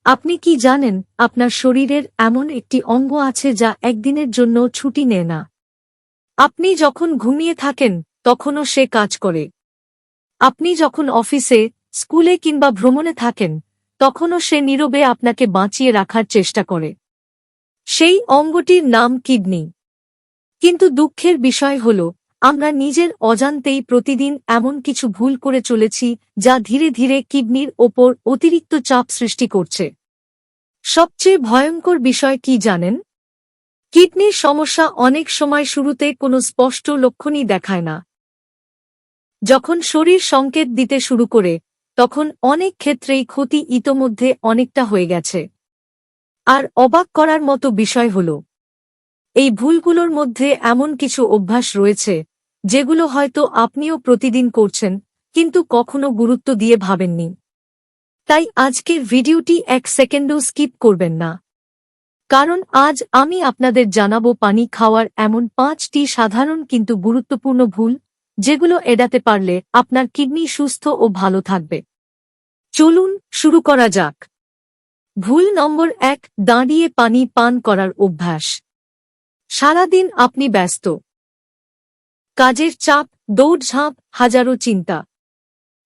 আপনি কি জানেন আপনার শরীরের এমন একটি অঙ্গ আছে যা একদিনের জন্য ছুটি নেয় না? আপনি যখন ঘুমিয়ে থাকেন তখনও সে কাজ করে। আপনি যখন অফিসে, স্কুলে কিংবা ভ্রমণে থাকেন তখনও সে নীরবে আপনাকে বাঁচিয়ে রাখার চেষ্টা করে। সেই অঙ্গটির নাম কিডনি। কিন্তু দুঃখের বিষয় হল, আমরা নিজের অজান্তেই প্রতিদিন এমন কিছু ভুল করে চলেছি যা ধীরে ধীরে কিডনির ওপর অতিরিক্ত চাপ সৃষ্টি করছে। সবচেয়ে ভয়ঙ্কর বিষয় কি জানেন? কিডনির সমস্যা অনেক সময় শুরুতে কোনো স্পষ্ট লক্ষণই দেখায় না। যখন শরীর সংকেত দিতে শুরু করে তখন অনেক ক্ষেত্রেই ক্ষতি ইতোমধ্যে অনেকটা হয়ে গেছে। আর অবাক করার মতো বিষয় হল, এই ভুলগুলোর মধ্যে এমন কিছু অভ্যাস রয়েছে যেগুলো হয়তো আপনিও প্রতিদিন করছেন কিন্তু কখনো গুরুত্ব দিয়ে ভাবেননি। তাই আজকের ভিডিওটি এক সেকেন্ডও স্কিপ করবেন না, কারণ আজ আমি আপনাদের জানাবো পানি খাওয়ার এমন 5টি সাধারণ কিন্তু গুরুত্বপূর্ণ ভুল যেগুলো এড়াতে পারলে আপনার কিডনি সুস্থ ও ভালো থাকবে। চলুন শুরু করা যাক। ভুল নম্বর 1, দাঁড়িয়ে পানি পান করার অভ্যাস। সারাদিন আপনি ব্যস্ত, কাজের চাপ, দৌড়ঝাঁপ, হাজারো চিন্তা।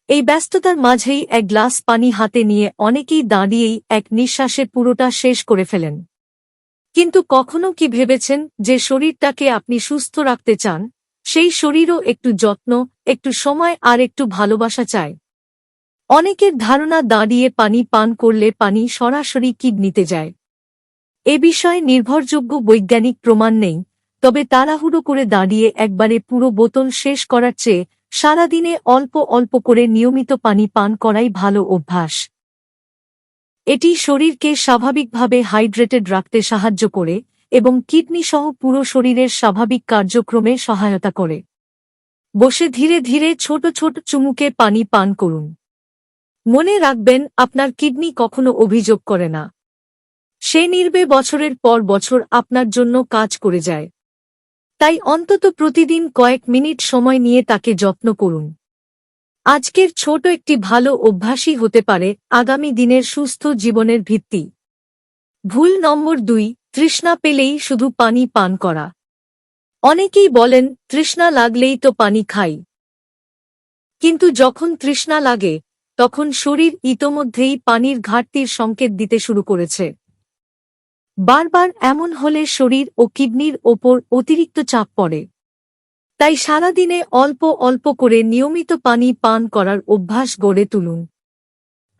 এই ব্যস্ততার মাঝেই এক গ্লাস পানি হাতে নিয়ে অনেকেই দাঁড়িয়েই এক নিঃশ্বাসে পুরোটা শেষ করে ফেলেন। কিন্তু কখনো কি ভেবেছেন যে শরীরটাকে আপনি সুস্থ রাখতে চান, সেই শরীরও একটু যত্ন, একটু সময় আর একটু ভালোবাসা চায়? অনেকের ধারণা দাঁড়িয়ে পানি পান করলে পানি সরাসরি কিডনিতে যায়। এ বিষয়ে নির্ভরযোগ্য বৈজ্ঞানিক প্রমাণ নেই, তবে তাড়াহুড়ো করে দাঁড়িয়ে একবারে পুরো বোতল শেষ করার চেয়ে সারাদিনে অল্প অল্প করে নিয়মিত পানি পান করাই ভালো অভ্যাস। এটি শরীরকে স্বাভাবিকভাবে হাইড্রেটেড রাখতে সাহায্য করে এবং কিডনি সহ পুরো শরীরের স্বাভাবিক কার্যক্রমে সহায়তা করে। বসে ধীরে ধীরে ছোট ছোট চুমুকে পানি পান করুন। মনে রাখবেন, আপনার কিডনি কখনো অভিযোগ করে না। সে নির্বে বছরের পর বছর আপনার জন্য কাজ করে যায়। তাই অন্তত প্রতিদিন কয়েক মিনিট সময় নিয়ে তাকে যত্ন করুন। আজকের ছোট একটি ভালো অভ্যাসই হতে পারে আগামী দিনের সুস্থ জীবনের ভিত্তি। ভুল নম্বর 2, তৃষ্ণা পেলেই শুধু পানি পান করা। অনেকেই বলেন, তৃষ্ণা লাগলেই তো পানি খাই। কিন্তু যখন তৃষ্ণা লাগে তখন শরীর ইতোমধ্যেই পানির ঘাটতির সংকেত দিতে শুরু করেছে। বারবার এমন হলে শরীর ও কিডনির ওপর অতিরিক্ত চাপ পড়ে। তাই সারাদিনে অল্প অল্প করে নিয়মিত পানি পান করার অভ্যাস গড়ে তুলুন।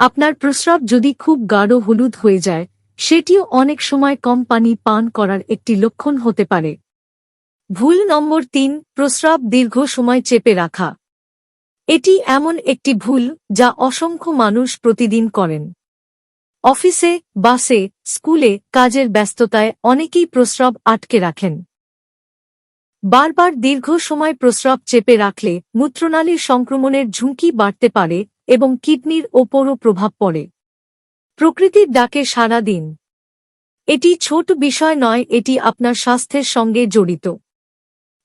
আপনার প্রস্রাব যদি খুব গাঢ় হলুদ হয়ে যায়, সেটিও অনেক সময় কম পানি পান করার একটি লক্ষণ হতে পারে। ভুল নম্বর 3, প্রস্রাব দীর্ঘ সময় চেপে রাখা। এটি এমন একটি ভুল যা অসংখ্য মানুষ প্রতিদিন করেন। অফিসে, বাসে, স্কুলে, কাজের ব্যস্ততায় অনেকেই প্রস্রাব আটকে রাখেন। বারবার দীর্ঘ সময় প্রস্রাব চেপে রাখলে মূত্রনালীর সংক্রমণের ঝুঁকি বাড়তে পারে এবং কিডনির ওপরও প্রভাব পড়ে। প্রকৃতির ডাকে সাড়া দিন। এটি ছোট বিষয় নয়, এটি আপনার স্বাস্থ্যের সঙ্গে জড়িত।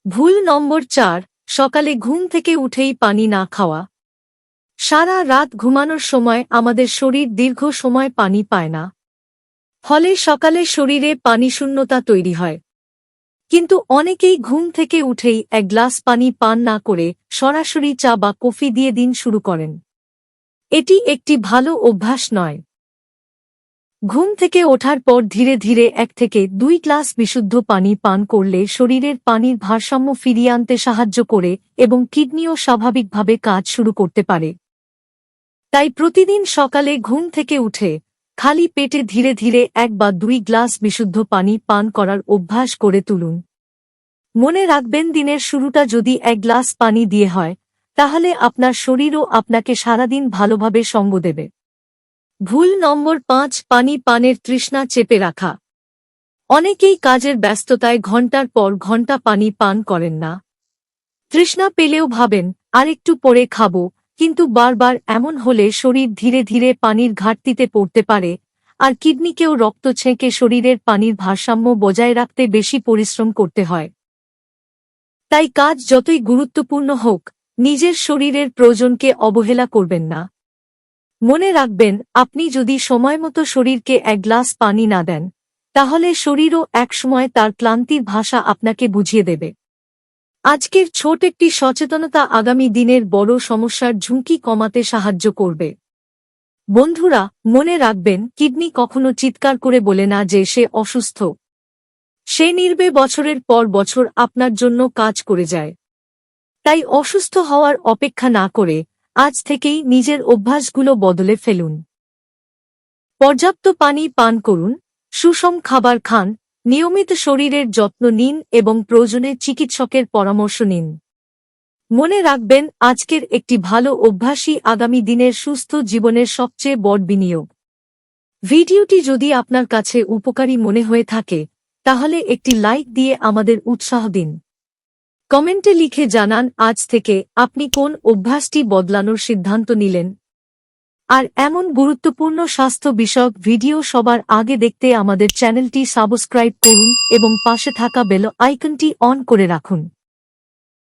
ভুল নম্বর 4, সকালে ঘুম থেকে উঠেই পানি না খাওয়া। সারা রাত ঘুমানোর সময় আমাদের শরীর দীর্ঘ সময় পানি পায় না। ফলে সকালে শরীরে পানিশূন্যতা তৈরি হয়। কিন্তু অনেকেই ঘুম থেকে উঠেই এক গ্লাস পানি পান না করে সরাসরি চা বা কফি দিয়ে দিন শুরু করেন। এটি একটি ভালো অভ্যাস নয়। ঘুম থেকে ওঠার পর ধীরে ধীরে 1 থেকে 2 গ্লাস বিশুদ্ধ পানি পান করলে শরীরের পানির ভারসাম্য ফিরিয়ে আনতে সাহায্য করে এবং কিডনিও স্বাভাবিকভাবে কাজ শুরু করতে পারে। তাই প্রতিদিন সকালে ঘুম থেকে উঠে খালি পেটে ধীরে ধীরে 1 বা 2 গ্লাস বিশুদ্ধ পানি পান করার অভ্যাস গড়ে তুলুন। মনে রাখবেন, দিনের শুরুটা যদি 1 গ্লাস পানি দিয়ে হয়, তাহলে আপনার শরীরও আপনাকে সারাদিন ভালোভাবে সঙ্গ দেবে। ভুল নম্বর 5, পানি পানের তৃষ্ণা চেপে রাখা। অনেকেই কাজের ব্যস্ততায় ঘন্টার পর ঘন্টা পানি পান করেন না। তৃষ্ণা পেলেও ভাবেন আরেকটু পরে খাবো, কিন্তু বারবার এমন হলে শরীর ধীরে ধীরে পানির ঘাটতিতে পড়তে পারে আর কিডনিকেও রক্ত ছেঁকে শরীরের পানির ভারসাম্য বজায় রাখতে বেশি পরিশ্রম করতে হয়। তাই কাজ যতই গুরুত্বপূর্ণ হোক, নিজের শরীরের প্রয়োজনকে অবহেলা করবেন না। মনে রাখবেন, আপনি যদি সময়মতো শরীরকে এক গ্লাস পানি না দেন, তাহলে শরীরও একসময় তার ক্লান্তির ভাষা আপনাকে বুঝিয়ে দেবে। আজকের ছোট একটি সচেতনতা আগামী দিনের বড় সমস্যার ঝুঁকি কমাতে সাহায্য করবে। বন্ধুরা, মনে রাখবেন, কিডনি কখনো চিৎকার করে বলে না যে সে অসুস্থ। সে নির্বে বছরের পর বছর আপনার জন্য কাজ করে যায়। তাই অসুস্থ হওয়ার অপেক্ষা না করে আজ থেকেই নিজের অভ্যাসগুলো বদলে ফেলুন। পর্যাপ্ত পানি পান করুন, সুষম খাবার খান, নিয়মিত শরীরের যত্ন নিন এবং প্রয়োজনে চিকিৎসকের পরামর্শ নিন। মনে রাখবেন, আজকের একটি ভালো অভ্যাসই আগামী দিনের সুস্থ জীবনের সবচেয়ে বড় বিনিয়োগ। ভিডিওটি যদি আপনার কাছে উপকারী মনে হয়ে থাকে, তাহলে একটি লাইক দিয়ে আমাদের উৎসাহ দিন। কমেন্টে লিখে জানান আজ থেকে আপনি কোন অভ্যাসটি বদলানোর সিদ্ধান্ত নিলেন। আর এমন গুরুত্বপূর্ণ স্বাস্থ্য বিষয়ক ভিডিও সবার আগে দেখতে আমাদের চ্যানেলটি সাবস্ক্রাইব করুন এবং পাশে থাকা বেল আইকনটি অন করে রাখুন।